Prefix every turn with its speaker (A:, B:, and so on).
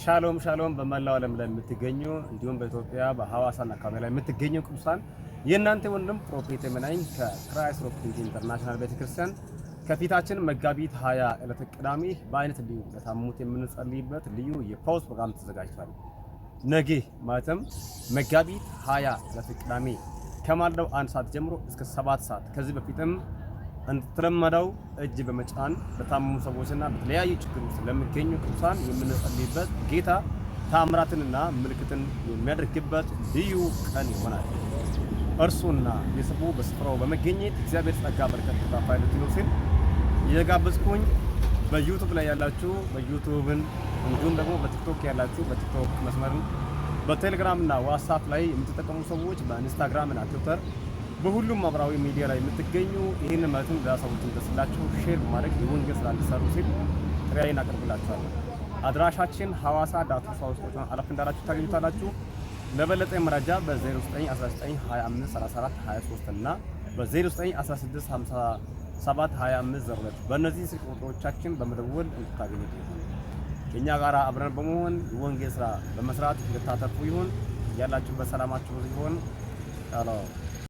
A: ሻሎም ሻሎም በመላው ዓለም ላይ የምትገኙ እንዲሁም በኢትዮጵያ በሐዋሳና አካባቢ ላይ የምትገኙ ቅዱሳን የእናንተ ወንድም ፕሮፌት የመናኝ ከክራይስት ሮክ ኢንተርናሽናል ቤተክርስቲያን ከፊታችን መጋቢት 20 ዕለተ ቅዳሜ በአይነት ልዩ ለታሙት የምንጸልይበት ልዩ የፓውስ ፕሮግራም ተዘጋጅቷል። ነገ ማለትም መጋቢት 20 ዕለተ ቅዳሜ ከማለዳው 1 ሰዓት ጀምሮ እስከ 7 ሰዓት ከዚህ በፊትም እንደተለመደው እጅ በመጫን በታመሙ ሰዎችና በተለያዩ ችግር ውስጥ ለሚገኙ ቅዱሳን የምንጸልይበት ጌታ ታምራትንና ምልክትን የሚያደርግበት ልዩ ቀን ይሆናል። እርሱና የሰቡ በስፍራው በመገኘት እግዚአብሔር ጸጋ በረከት ተካፋይ እንድትሆኑ ሲል የጋበዝኩኝ በዩቲዩብ ላይ ያላችሁ በዩቲዩብን እንዲሁም ደግሞ በቲክቶክ ያላችሁ በቲክቶክ መስመርን በቴሌግራም እና ዋትስአፕ ላይ የምትጠቀሙ ሰዎች በኢንስታግራም እና ትዊተር በሁሉም ማህበራዊ ሚዲያ ላይ የምትገኙ ይህንን መልእክት ለሰዎች እንድትደርስላችሁ ሼር በማድረግ የወንጌል ስራ እንድትሰሩ ሲል ጥሪዬን አቀርብላችኋለሁ። አድራሻችን ሐዋሳ ዳቱ ሳውስ ሆቴል አለፍ እንዳላችሁ ታገኙታላችሁ። ለበለጠ መረጃ በ0919253423 እና በ0916572502 በእነዚህ ስልክ ቁጥሮቻችን በመደወል እንድታገኙ ይሁን። ከኛ ጋር አብረን በመሆን የወንጌል ስራ በመስራት እንድታተርፉ ይሁን። ያላችሁ በሰላማችሁ ይሁን። ቻው